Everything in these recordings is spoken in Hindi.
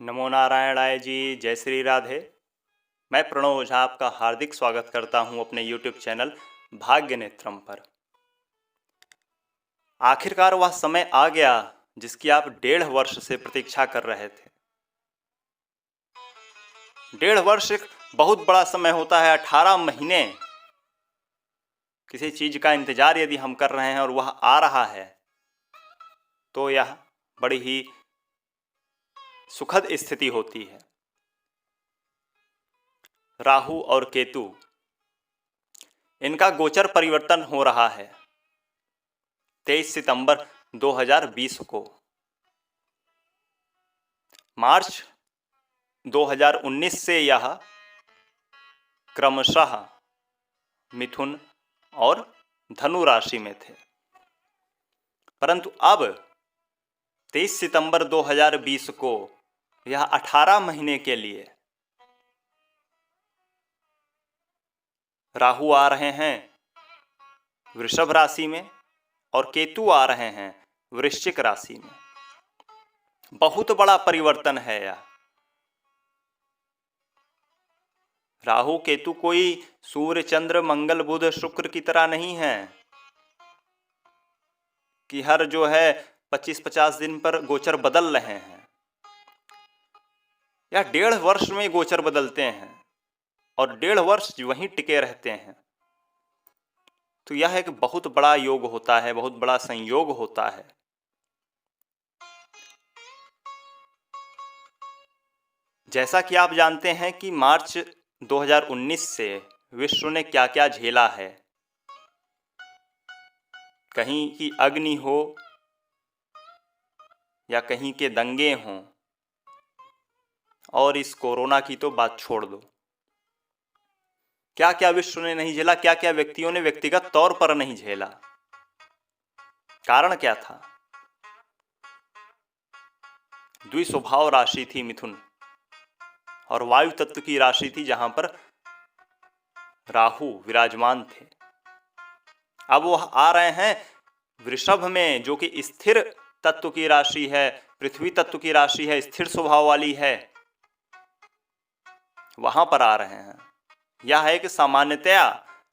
नमो नारायणाय जी। जय श्री राधे। मैं प्रणव ओझा आपका हार्दिक स्वागत करता हूं अपने YouTube चैनल भाग्य नेत्रम पर। आखिरकार वह समय आ गया जिसकी आप 1.5 वर्ष से प्रतीक्षा कर रहे थे। 1.5 वर्ष एक बहुत बड़ा समय होता है। 18 महीने किसी चीज का इंतजार यदि हम कर रहे हैं और वह आ रहा है तो यह बड़ी ही सुखद स्थिति होती है। राहु और केतु, इनका गोचर परिवर्तन हो रहा है 23 सितंबर 2020 को। मार्च 2019 से यह क्रमशः मिथुन और धनु राशि में थे, परंतु अब 23 सितंबर 2020 को यह 18 महीने के लिए राहु आ रहे हैं वृषभ राशि में और केतु आ रहे हैं वृश्चिक राशि में। बहुत बड़ा परिवर्तन है यह। राहु केतु कोई सूर्य चंद्र मंगल बुध शुक्र की तरह नहीं है कि हर 25-50 दिन पर गोचर बदल रहे हैं। यह 1.5 वर्ष में गोचर बदलते हैं और 1.5 वर्ष वहीं टिके रहते हैं। तो यह एक बहुत बड़ा योग होता है, बहुत बड़ा संयोग होता है। जैसा कि आप जानते हैं कि मार्च 2019 से विश्व ने क्या क्या झेला है। कहीं की अग्नि हो या कहीं के दंगे हों, और इस कोरोना की तो बात छोड़ दो। क्या क्या विश्व ने नहीं झेला, क्या क्या व्यक्तियों ने व्यक्तिगत तौर पर नहीं झेला। कारण क्या था? द्विस्वभाव राशि थी मिथुन और वायु तत्व की राशि थी जहां पर राहु विराजमान थे। अब वह आ रहे हैं वृषभ में, जो कि स्थिर तत्व की राशि है, पृथ्वी तत्व की राशि है, स्थिर स्वभाव वाली है। वहां पर आ रहे हैं। यह एक सामान्यतया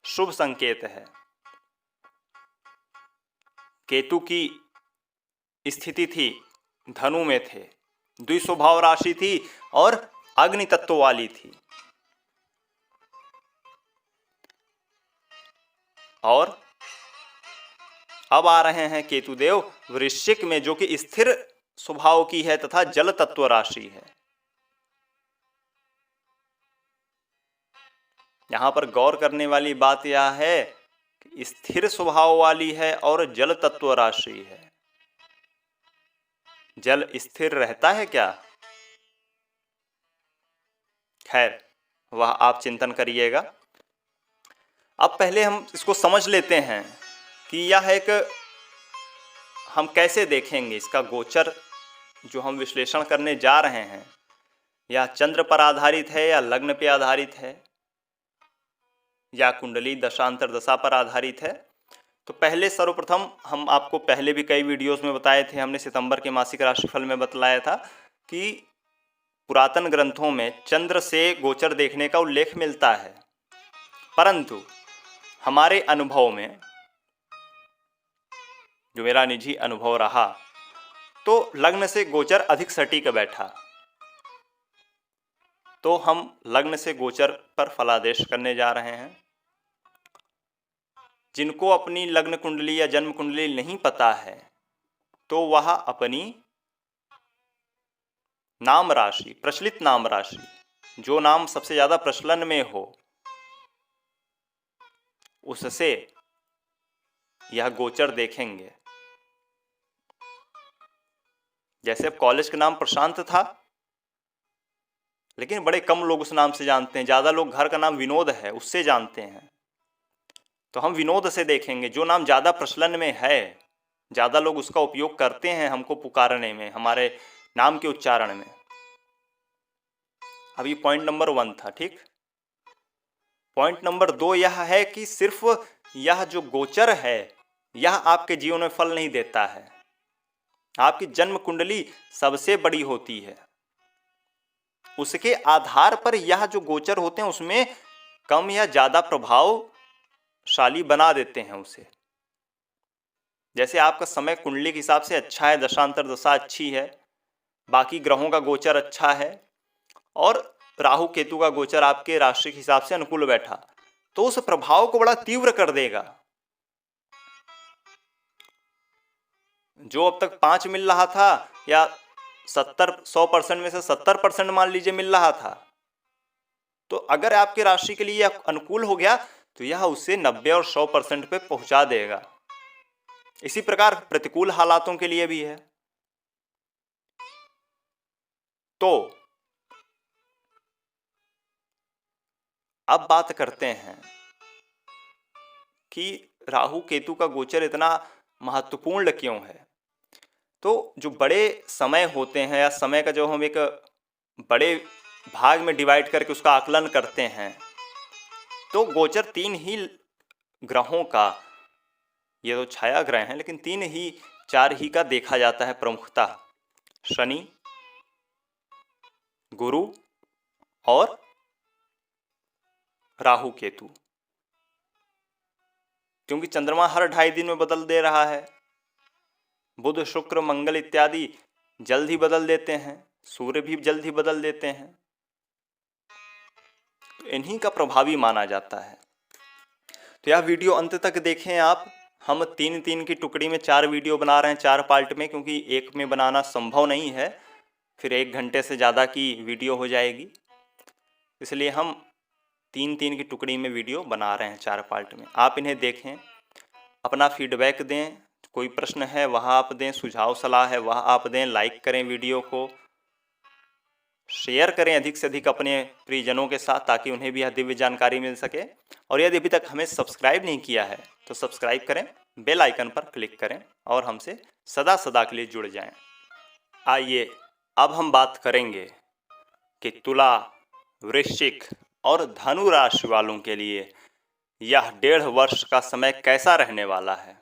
शुभ संकेत है। केतु की स्थिति थी धनु में थे, द्विस्वभाव राशि थी और अग्नि तत्व वाली थी, और अब आ रहे हैं केतुदेव वृश्चिक में, जो कि स्थिर स्वभाव की है तथा जल तत्व राशि है। यहां पर गौर करने वाली बात यह है कि स्थिर स्वभाव वाली है और जल तत्व राशि है। जल स्थिर रहता है क्या? खैर, वह आप चिंतन करिएगा। अब पहले हम इसको समझ लेते हैं कि यह एक, हम कैसे देखेंगे इसका गोचर जो हम विश्लेषण करने जा रहे हैं, या चंद्र पर आधारित है या लग्न पे आधारित है या कुंडली दशांतर दशा पर आधारित है। तो पहले सर्वप्रथम हम आपको पहले भी कई वीडियोस में बताए थे, हमने सितंबर के मासिक राशिफल में बतलाया था कि पुरातन ग्रंथों में चंद्र से गोचर देखने का उल्लेख मिलता है, परंतु हमारे अनुभव में, जो मेरा निजी अनुभव रहा, तो लग्न से गोचर अधिक सटीक बैठा। तो हम लग्न से गोचर पर फलादेश करने जा रहे हैं। जिनको अपनी लग्न कुंडली या जन्म कुंडली नहीं पता है, तो वह अपनी नाम राशि, प्रचलित नाम राशि, जो नाम सबसे ज्यादा प्रचलन में हो, उससे यह गोचर देखेंगे। जैसे कॉलेज का नाम प्रशांत था, लेकिन बड़े कम लोग उस नाम से जानते हैं। ज्यादा लोग घर का नाम विनोद है उससे जानते हैं, तो हम विनोद से देखेंगे। जो नाम ज्यादा प्रचलन में है, ज्यादा लोग उसका उपयोग करते हैं हमको पुकारने में, हमारे नाम के उच्चारण में। अब ये पॉइंट नंबर 1 था, ठीक। पॉइंट नंबर 2 यह है कि सिर्फ यह जो गोचर है, यह आपके जीवन में फल नहीं देता है। आपकी जन्म कुंडली सबसे बड़ी होती है। उसके आधार पर यह जो गोचर होते हैं उसमें कम या ज़्यादा प्रभावशाली बना देते हैं उसे। जैसे आपका समय कुंडली के हिसाब से अच्छा है, दशांतर दशा अच्छी है, बाकी ग्रहों का गोचर अच्छा है और राहु केतु का गोचर आपके राशि के हिसाब से अनुकूल बैठा, तो उस प्रभाव को बड़ा तीव्र कर देगा। जो अब तक 5 मिल रहा था या 100% में से 70% मान लीजिए मिल रहा था, तो अगर आपके राशि के लिए यह अनुकूल हो गया तो यह उसे 90 और 100% पे पहुंचा देगा। इसी प्रकार प्रतिकूल हालातों के लिए भी है। तो अब बात करते हैं कि राहु केतु का गोचर इतना महत्वपूर्ण क्यों है। तो जो बड़े समय होते हैं या समय का जो हम एक बड़े भाग में डिवाइड करके उसका आकलन करते हैं, तो गोचर 3 ही ग्रहों का, ये तो छाया ग्रह हैं लेकिन 3 ही 4 ही का देखा जाता है प्रमुखतः, शनि, गुरु और राहु केतु। क्योंकि चंद्रमा हर 2.5 दिन में बदल दे रहा है, बुध शुक्र मंगल इत्यादि जल्द ही बदल देते हैं, सूर्य भी जल्द ही बदल देते हैं, तो इन्हीं का प्रभावी माना जाता है। तो यह वीडियो अंत तक देखें आप। हम 3-3 की टुकड़ी में 4 वीडियो बना रहे हैं, 4 पार्ट में, क्योंकि एक में बनाना संभव नहीं है, फिर 1 घंटे से ज़्यादा की वीडियो हो जाएगी, इसलिए हम 3-3 की टुकड़ी में वीडियो बना रहे हैं 4 पार्ट में। आप इन्हें देखें, अपना फीडबैक दें, कोई प्रश्न है वह आप दें, सुझाव सलाह है वह आप दें, लाइक करें वीडियो को, शेयर करें अधिक से अधिक अपने प्रियजनों के साथ, ताकि उन्हें भी यह दिव्य जानकारी मिल सके। और यदि अभी तक हमें सब्सक्राइब नहीं किया है तो सब्सक्राइब करें, बेल आइकन पर क्लिक करें और हमसे सदा सदा के लिए जुड़ जाएं। आइए अब हम बात करेंगे कि तुला, वृश्चिक और धनु राशि वालों के लिए यह 1.5 वर्ष का समय कैसा रहने वाला है।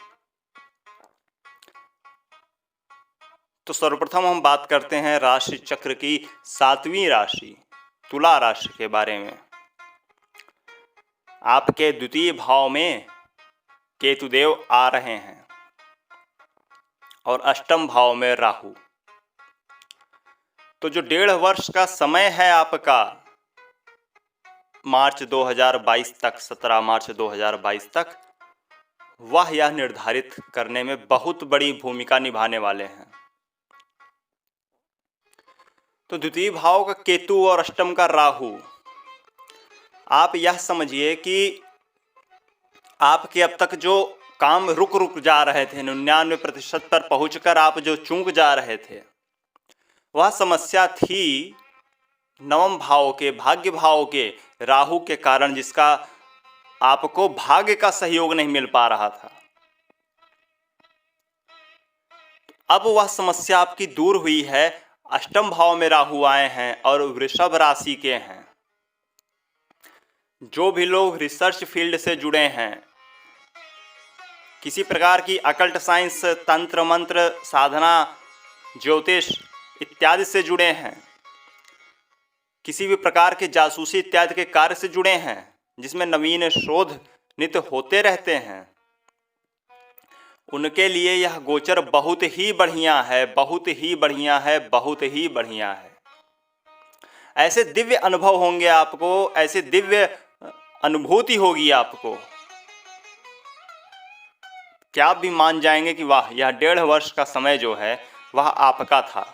तो सर्वप्रथम हम बात करते हैं राशि चक्र की 7वीं राशि तुला राशि के बारे में। आपके द्वितीय भाव में केतुदेव आ रहे हैं और अष्टम भाव में राहु। तो जो 1.5 वर्ष का समय है आपका, मार्च 2022 तक, 17 मार्च 2022 तक, वह यह निर्धारित करने में बहुत बड़ी भूमिका निभाने वाले हैं। तो द्वितीय भाव का केतु और अष्टम का राहु, आप यह समझिए कि आपके अब तक जो काम रुक रुक जा रहे थे, 99% पर पहुंचकर आप जो चूक जा रहे थे, वह समस्या थी नवम भाव के, भाग्य भाव के राहु के कारण, जिसका आपको भाग्य का सहयोग नहीं मिल पा रहा था। अब वह समस्या आपकी दूर हुई है। अष्टम भाव में राहु आए हैं और वृषभ राशि के हैं। जो भी लोग रिसर्च फील्ड से जुड़े हैं, किसी प्रकार की अकल्ट साइंस, तंत्र मंत्र साधना, ज्योतिष इत्यादि से जुड़े हैं, किसी भी प्रकार के जासूसी इत्यादि के कार्य से जुड़े हैं, जिसमें नवीन शोध नित्य होते रहते हैं, उनके लिए यह गोचर बहुत ही बढ़िया है, बहुत ही बढ़िया है, बहुत ही बढ़िया है। ऐसे दिव्य अनुभव होंगे आपको, ऐसे दिव्य अनुभूति होगी आपको, क्या आप भी मान जाएंगे कि वाह, यह 1.5 वर्ष का समय जो है वह आपका था।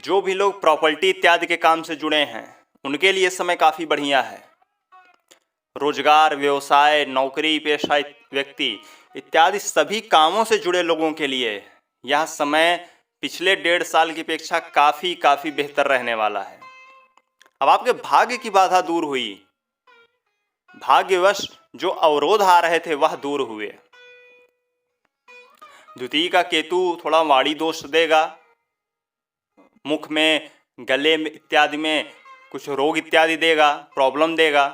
जो भी लोग प्रॉपर्टी इत्यादि के काम से जुड़े हैं, उनके लिए समय काफ़ी बढ़िया है। रोजगार, व्यवसाय, नौकरी पेशा व्यक्ति इत्यादि सभी कामों से जुड़े लोगों के लिए यह समय पिछले 1.5 साल की अपेक्षा काफ़ी बेहतर रहने वाला है। अब आपके भाग्य की बाधा दूर हुई, भाग्यवश जो अवरोध आ रहे थे वह दूर हुए। द्वितीय का केतु थोड़ा वाणी दोष देगा, मुख में, गले में इत्यादि में कुछ रोग इत्यादि देगा, प्रॉब्लम देगा।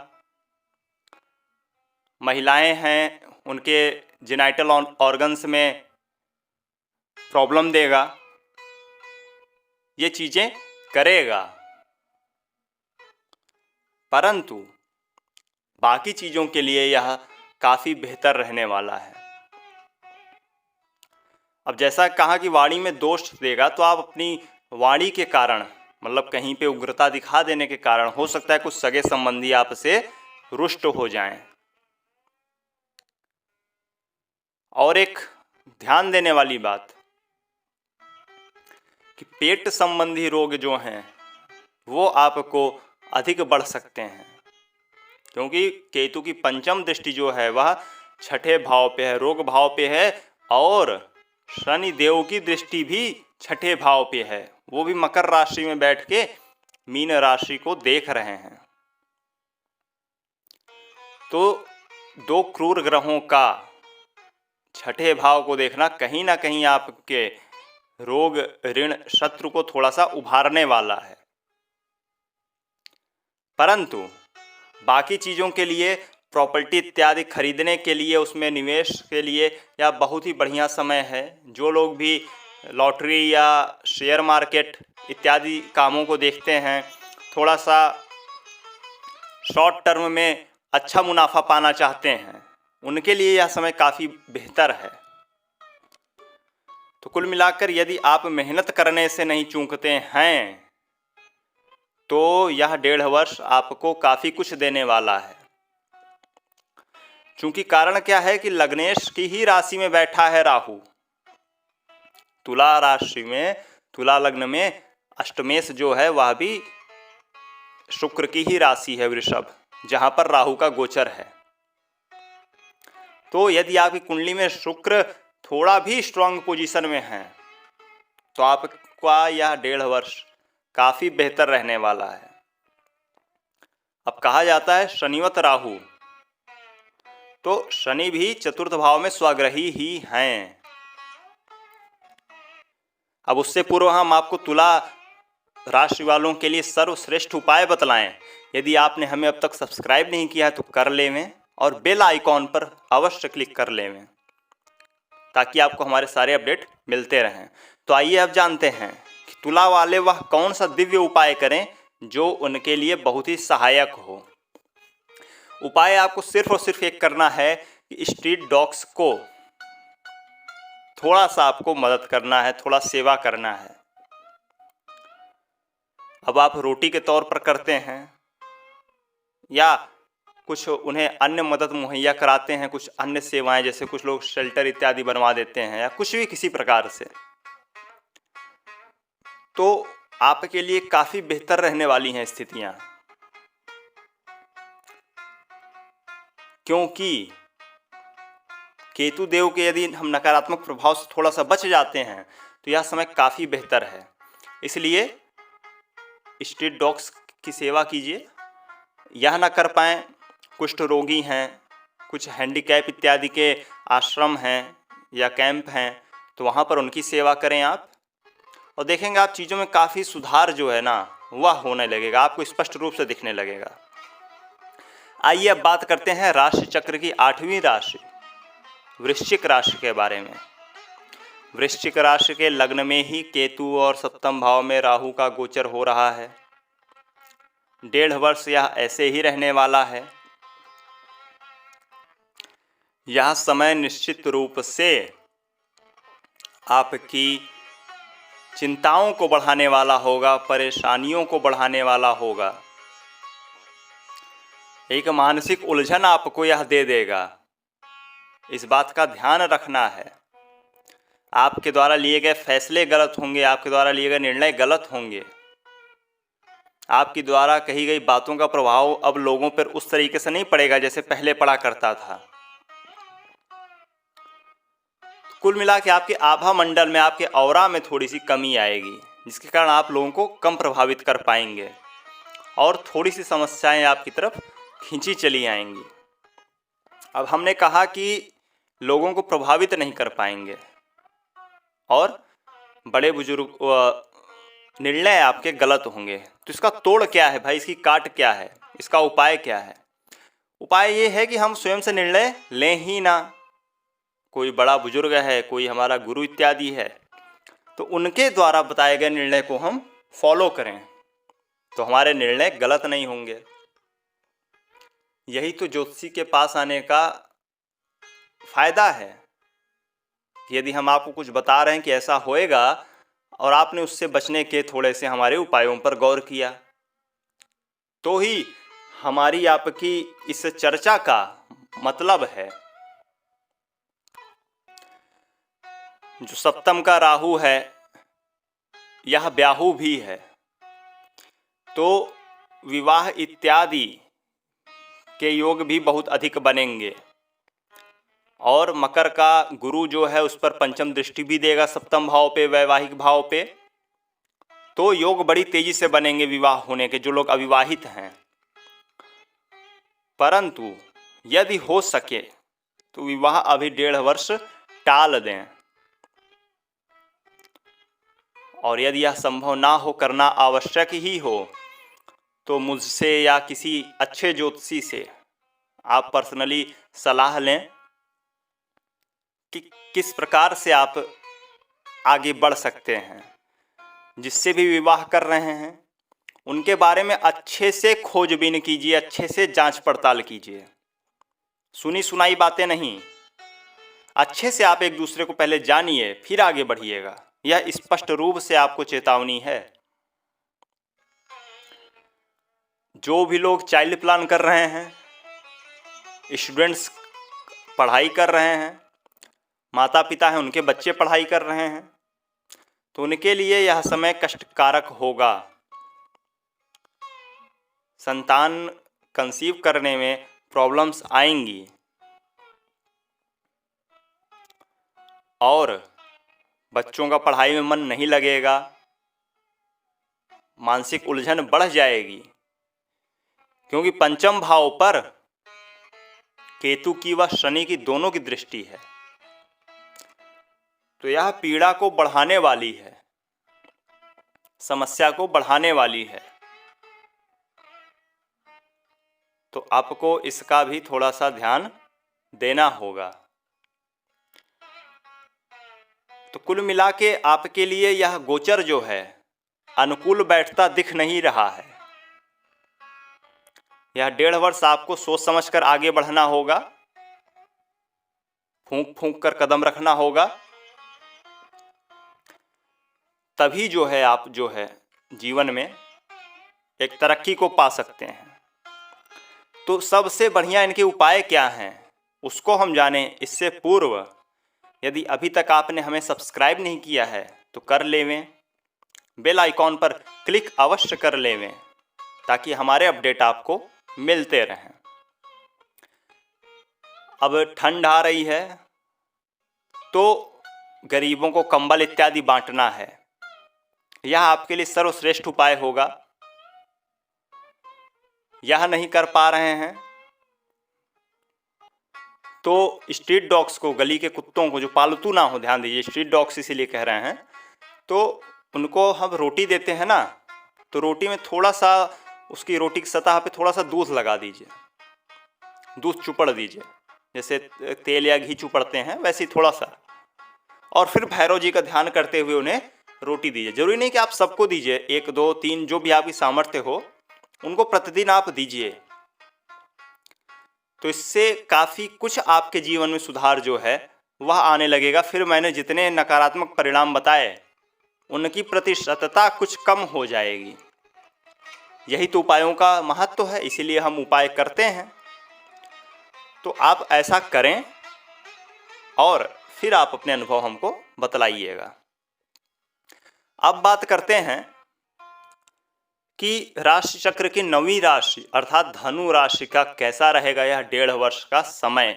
महिलाएं हैं, उनके जेनाइटल ऑर्गन्स में प्रॉब्लम देगा। ये चीज़ें करेगा, परंतु बाकी चीज़ों के लिए यह काफ़ी बेहतर रहने वाला है। अब जैसा कहा कि वाणी में दोष देगा, तो आप अपनी वाणी के कारण, मतलब कहीं पे उग्रता दिखा देने के कारण, हो सकता है कुछ सगे संबंधी आपसे रुष्ट हो जाएं। और एक ध्यान देने वाली बात कि पेट संबंधी रोग जो हैं वो आपको अधिक बढ़ सकते हैं, क्योंकि केतु की पंचम दृष्टि जो है वह छठे भाव पे है, रोग भाव पे है, और शनि देव की दृष्टि भी छठे भाव पे है, वो भी मकर राशि में बैठ के मीन राशि को देख रहे हैं। तो दो क्रूर ग्रहों का छठे भाव को देखना कहीं ना कहीं आपके रोग, ऋण, शत्रु को थोड़ा सा उभारने वाला है। परंतु बाकी चीज़ों के लिए, प्रॉपर्टी इत्यादि खरीदने के लिए, उसमें निवेश के लिए या बहुत ही बढ़िया समय है। जो लोग भी लॉटरी या शेयर मार्केट इत्यादि कामों को देखते हैं, थोड़ा सा शॉर्ट टर्म में अच्छा मुनाफा पाना चाहते हैं, उनके लिए यह समय काफ़ी बेहतर है। तो कुल मिलाकर यदि आप मेहनत करने से नहीं चूकते हैं तो यह 1.5 वर्ष आपको काफ़ी कुछ देने वाला है। चूंकि कारण क्या है कि लग्नेश की ही राशि में बैठा है राहु, तुला राशि में, तुला लग्न में अष्टमेश जो है वह भी शुक्र की ही राशि है, वृषभ, जहां पर राहु का गोचर है। तो यदि आपकी कुंडली में शुक्र थोड़ा भी स्ट्रांग पोजीशन में है तो आपका यह 1.5 वर्ष काफ़ी बेहतर रहने वाला है। अब कहा जाता है शनिवत राहु, तो शनि भी चतुर्थ भाव में स्वग्रही ही हैं। अब उससे पूर्व हम आपको तुला राशि वालों के लिए सर्वश्रेष्ठ उपाय बतलाएं। यदि आपने हमें अब तक सब्सक्राइब नहीं किया है तो कर लेवें और बेल आइकॉन पर अवश्य क्लिक कर लेवें, ताकि आपको हमारे सारे अपडेट मिलते रहें। तो आइए अब जानते हैं कि तुला वाले वह कौन सा दिव्य उपाय करें जो उनके लिए बहुत ही सहायक हो। उपाय आपको सिर्फ और सिर्फ एक करना है कि स्ट्रीट डॉग्स को थोड़ा सा आपको मदद करना है, थोड़ा सेवा करना है। अब आप रोटी के तौर पर करते हैं या कुछ उन्हें अन्य मदद मुहैया कराते हैं, कुछ अन्य सेवाएं, जैसे कुछ लोग शेल्टर इत्यादि बनवा देते हैं या कुछ भी किसी प्रकार से, तो आपके लिए काफ़ी बेहतर रहने वाली हैं स्थितियां। क्योंकि केतु देव के यदि हम नकारात्मक प्रभाव से थोड़ा सा बच जाते हैं तो यह समय काफ़ी बेहतर है। इसलिए स्ट्रीट डॉग्स की सेवा कीजिए। यह ना कर पाएँ, कुष्ठ रोगी हैं, कुछ हैंडीकैप इत्यादि के आश्रम हैं या कैंप हैं, तो वहाँ पर उनकी सेवा करें आप, और देखेंगे आप चीज़ों में काफ़ी सुधार जो है ना वह होने लगेगा, आपको स्पष्ट रूप से दिखने लगेगा। आइए अब बात करते हैं राशि चक्र की 8वीं राशि वृश्चिक राशि के बारे में। वृश्चिक राशि के लग्न में ही केतु और सप्तम भाव में राहु का गोचर हो रहा है। 1.5 वर्ष यह ऐसे ही रहने वाला है। यह समय निश्चित रूप से आपकी चिंताओं को बढ़ाने वाला होगा, परेशानियों को बढ़ाने वाला होगा, एक मानसिक उलझन आपको यह दे देगा। इस बात का ध्यान रखना है। आपके द्वारा लिए गए फैसले गलत होंगे, आपके द्वारा लिए गए निर्णय गलत होंगे, आपकी द्वारा कही गई बातों का प्रभाव अब लोगों पर उस तरीके से नहीं पड़ेगा जैसे पहले पड़ा करता था। कुल मिला के आपके आभा मंडल में, आपके ऑरा में थोड़ी सी कमी आएगी, जिसके कारण आप लोगों को कम प्रभावित कर पाएंगे और थोड़ी सी समस्याएं आपकी तरफ खींची चली आएंगी। अब हमने कहा कि लोगों को प्रभावित नहीं कर पाएंगे और बड़े बुजुर्ग निर्णय आपके गलत होंगे। तो इसका तोड़ क्या है भाई, इसकी काट क्या है, इसका उपाय क्या है? उपाय ये है कि हम स्वयं से निर्णय लें ही ना। कोई बड़ा बुजुर्ग है, कोई हमारा गुरु इत्यादि है, तो उनके द्वारा बताए गए निर्णय को हम फॉलो करें तो हमारे निर्णय गलत नहीं होंगे। यही तो ज्योतिषी के पास आने का फायदा है। यदि हम आपको कुछ बता रहे हैं कि ऐसा होएगा और आपने उससे बचने के थोड़े से हमारे उपायों पर गौर किया, तो ही हमारी आपकी इस चर्चा का मतलब है। जो सप्तम का राहु है यह ब्याहु भी है, तो विवाह इत्यादि के योग भी बहुत अधिक बनेंगे। और मकर का गुरु जो है उस पर पंचम दृष्टि भी देगा सप्तम भाव पे, वैवाहिक भाव पे, तो योग बड़ी तेजी से बनेंगे विवाह होने के, जो लोग अविवाहित हैं। परंतु यदि हो सके तो विवाह अभी 1.5 वर्ष टाल दें, और यदि यह संभव ना हो, करना आवश्यक ही हो, तो मुझसे या किसी अच्छे ज्योतिषी से आप पर्सनली सलाह लें कि किस प्रकार से आप आगे बढ़ सकते हैं। जिससे भी विवाह कर रहे हैं उनके बारे में अच्छे से खोजबीन कीजिए, अच्छे से जांच पड़ताल कीजिए, सुनी सुनाई बातें नहीं। अच्छे से आप एक दूसरे को पहले जानिए, फिर आगे बढ़िएगा। यह स्पष्ट रूप से आपको चेतावनी है। जो भी लोग चाइल्ड प्लान कर रहे हैं, स्टूडेंट्स पढ़ाई कर रहे हैं, माता पिता हैं उनके बच्चे पढ़ाई कर रहे हैं, तो उनके लिए यह समय कष्टकारक होगा। संतान कंसीव करने में प्रॉब्लम्स आएंगी और बच्चों का पढ़ाई में मन नहीं लगेगा, मानसिक उलझन बढ़ जाएगी, क्योंकि पंचम भाव पर केतु की व शनि की दोनों की दृष्टि है। तो यह पीड़ा को बढ़ाने वाली है, समस्या को बढ़ाने वाली है। तो आपको इसका भी थोड़ा सा ध्यान देना होगा। तो कुल मिला के आपके लिए यह गोचर जो है अनुकूल बैठता दिख नहीं रहा है। यह 1.5 वर्ष आपको सोच समझकर आगे बढ़ना होगा, फूंक फूंक कर कदम रखना होगा, तभी जो है आप जो है जीवन में एक तरक्की को पा सकते हैं। तो सबसे बढ़िया इनके उपाय क्या हैं उसको हम जानें। इससे पूर्व यदि अभी तक आपने हमें सब्सक्राइब नहीं किया है तो कर लेवें, बेल आइकॉन पर क्लिक अवश्य कर लेवें, ताकि हमारे अपडेट आपको मिलते रहें। अब ठंड आ रही है तो गरीबों को कंबल इत्यादि बांटना है, यह आपके लिए सर्वश्रेष्ठ उपाय होगा। यह नहीं कर पा रहे हैं तो स्ट्रीट डॉग्स को, गली के कुत्तों को, जो पालतू ना हो, ध्यान दीजिए स्ट्रीट डॉग्स इसीलिए कह रहे हैं, तो उनको हम रोटी देते हैं ना, तो रोटी में थोड़ा सा उसकी रोटी की सतह पे थोड़ा सा दूध लगा दीजिए, दूध चुपड़ दीजिए, जैसे तेल या घी चुपड़ते हैं वैसे ही थोड़ा सा, और फिर भैरव जी का ध्यान करते हुए उन्हें रोटी दीजिए। जरूरी नहीं कि आप सबको दीजिए, 1 2 3 जो भी आपकी सामर्थ्य हो उनको प्रतिदिन आप दीजिए। तो इससे काफ़ी कुछ आपके जीवन में सुधार जो है वह आने लगेगा। फिर मैंने जितने नकारात्मक परिणाम बताए उनकी प्रतिशतता कुछ कम हो जाएगी। यही तो उपायों का महत्व है, इसीलिए हम उपाय करते हैं। तो आप ऐसा करें और फिर आप अपने अनुभव हमको बतलाइएगा। अब बात करते हैं कि राशि चक्र की 9वीं राशि अर्थात धनु राशि का कैसा रहेगा यह 1.5 वर्ष का समय।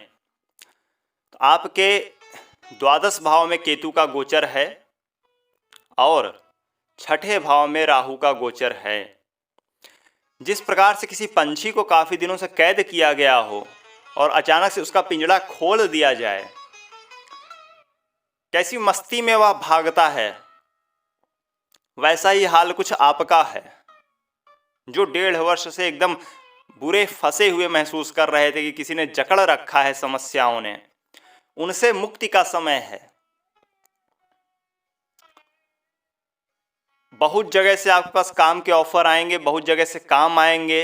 तो आपके द्वादश भाव में केतु का गोचर है और छठे भाव में राहु का गोचर है। जिस प्रकार से किसी पंछी को काफ़ी दिनों से कैद किया गया हो और अचानक से उसका पिंजड़ा खोल दिया जाए, कैसी मस्ती में वह भागता है, वैसा ही हाल कुछ आपका है। जो 1.5 वर्ष से एकदम बुरे फंसे हुए महसूस कर रहे थे कि किसी ने जकड़ रखा है समस्याओं ने, उनसे मुक्ति का समय है। बहुत जगह से आपके पास काम के ऑफर आएंगे, बहुत जगह से काम आएंगे।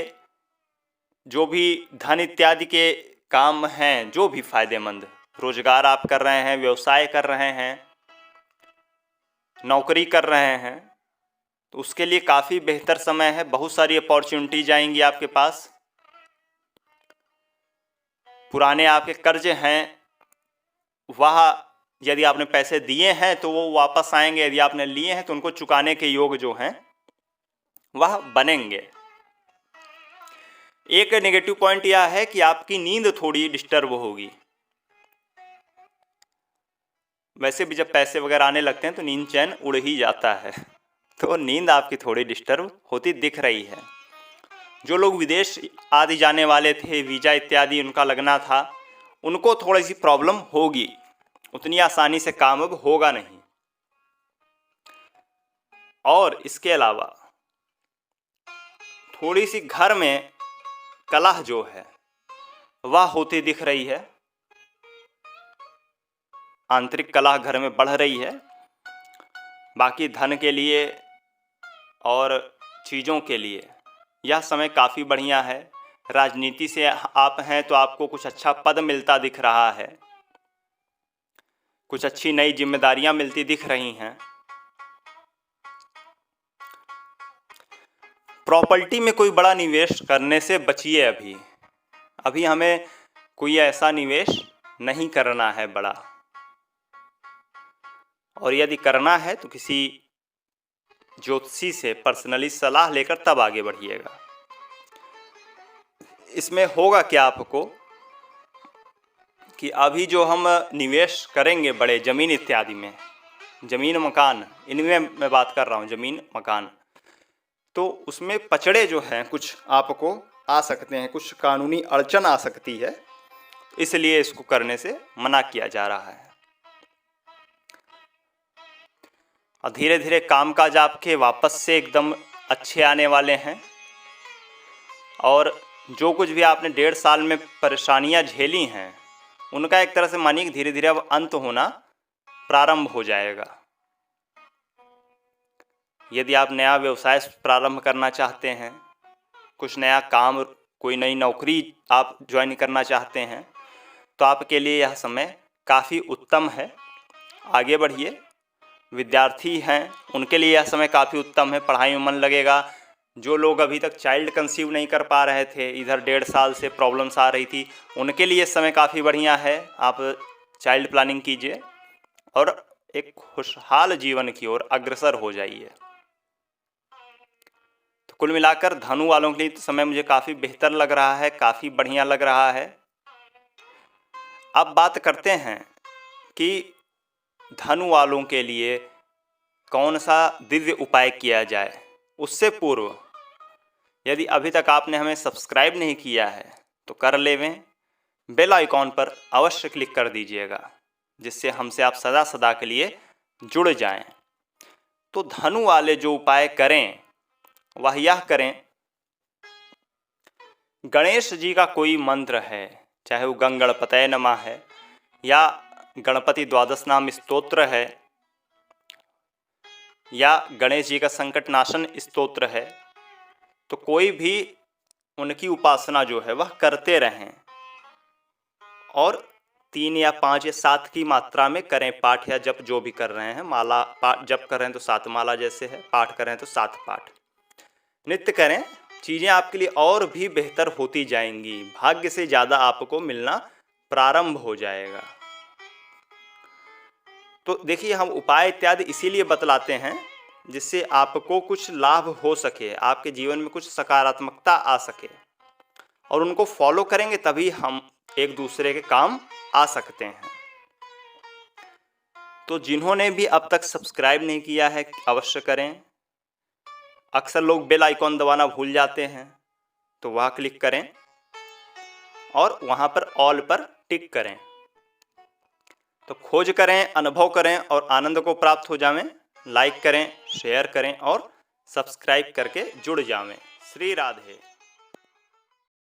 जो भी धन इत्यादि के काम हैं, जो भी फायदेमंद, रोजगार आप कर रहे हैं, व्यवसाय कर रहे हैं, नौकरी कर रहे हैं, तो उसके लिए काफ़ी बेहतर समय है। बहुत सारी अपॉर्चुनिटीज आएंगी आपके पास। पुराने आपके कर्ज हैं, वह यदि आपने पैसे दिए हैं तो वो वापस आएंगे, यदि आपने लिए हैं तो उनको चुकाने के योग जो हैं वह बनेंगे। एक नेगेटिव पॉइंट यह है कि आपकी नींद थोड़ी डिस्टर्ब होगी। वैसे भी जब पैसे वगैरह आने लगते हैं तो नींद चैन उड़ ही जाता है, तो नींद आपकी थोड़ी डिस्टर्ब होती दिख रही है। जो लोग विदेश आदि जाने वाले थे, वीज़ा इत्यादि उनका लगना था, उनको थोड़ी सी प्रॉब्लम होगी, उतनी आसानी से काम अब होगा नहीं। और इसके अलावा थोड़ी सी घर में कलह जो है वह होती दिख रही है। आंतरिक कलह घर में बढ़ रही है। बाकी धन के लिए और चीज़ों के लिए यह समय काफ़ी बढ़िया है। राजनीति से आप हैं तो आपको कुछ अच्छा पद मिलता दिख रहा है, कुछ अच्छी नई जिम्मेदारियां मिलती दिख रही हैं। प्रॉपर्टी में कोई बड़ा निवेश करने से बचिए। अभी हमें कोई ऐसा निवेश नहीं करना है बड़ा, और यदि करना है तो किसी ज्योतिषी से पर्सनली सलाह लेकर तब आगे बढ़िएगा। इसमें होगा क्या आपको कि अभी जो हम निवेश करेंगे बड़े ज़मीन इत्यादि में, ज़मीन मकान, इनमें मैं बात कर रहा हूँ, ज़मीन मकान, तो उसमें पचड़े जो हैं कुछ आपको आ सकते हैं, कुछ कानूनी अड़चन आ सकती है, इसलिए इसको करने से मना किया जा रहा है। और धीरे धीरे कामकाज आपके वापस से एकदम अच्छे आने वाले हैं। और जो कुछ भी आपने 1.5 साल में परेशानियां झेली हैं, उनका एक तरह से मानिए कि धीरे धीरे अब अंत होना प्रारंभ हो जाएगा। यदि आप नया व्यवसाय प्रारंभ करना चाहते हैं, कुछ नया काम, कोई नई नौकरी आप ज्वाइन करना चाहते हैं, तो आपके लिए यह समय काफ़ी उत्तम है, आगे बढ़िए। विद्यार्थी हैं उनके लिए यह समय काफ़ी उत्तम है, पढ़ाई में मन लगेगा। जो लोग अभी तक चाइल्ड कंसीव नहीं कर पा रहे थे, इधर 1.5 साल से प्रॉब्लम्स आ रही थी, उनके लिए समय काफ़ी बढ़िया है। आप चाइल्ड प्लानिंग कीजिए और एक खुशहाल जीवन की ओर अग्रसर हो जाइए। तो कुल मिलाकर धनु वालों के लिए तो समय मुझे काफ़ी बेहतर लग रहा है, काफ़ी बढ़िया लग रहा है। अब बात करते हैं कि धनु वालों के लिए कौन सा दिव्य उपाय किया जाए। उससे पूर्व यदि अभी तक आपने हमें सब्सक्राइब नहीं किया है तो कर लेवें, बेल आइकॉन पर अवश्य क्लिक कर दीजिएगा, जिससे हमसे आप सदा सदा के लिए जुड़ जाएं। तो धनु वाले जो उपाय करें वह यह करें, गणेश जी का कोई मंत्र है, चाहे वो गंगणपतये नमः है या गणपति द्वादश नाम स्तोत्र है या गणेश जी का संकट नाशन स्तोत्र है, तो कोई भी उनकी उपासना जो है वह करते रहें। और 3 या 5 या 7 की मात्रा में करें पाठ या जप, जो भी कर रहे हैं। माला जप कर रहे हैं तो 7 माला जैसे है, पाठ कर रहे हैं तो 7 पाठ नित्य करें। चीज़ें आपके लिए और भी बेहतर होती जाएंगी, भाग्य से ज़्यादा आपको मिलना प्रारंभ हो जाएगा। तो देखिए, हम उपाय इत्यादि इसीलिए बतलाते हैं जिससे आपको कुछ लाभ हो सके, आपके जीवन में कुछ सकारात्मकता आ सके, और उनको फॉलो करेंगे तभी हम एक दूसरे के काम आ सकते हैं। तो जिन्होंने भी अब तक सब्सक्राइब नहीं किया है अवश्य करें। अक्सर लोग बेल आइकॉन दबाना भूल जाते हैं, तो वह क्लिक करें और वहाँ पर ऑल पर टिक करें। तो खोज करें, अनुभव करें और आनंद को प्राप्त हो जावें। लाइक करें, शेयर करें और सब्सक्राइब करके जुड़ जावें। श्री राधे।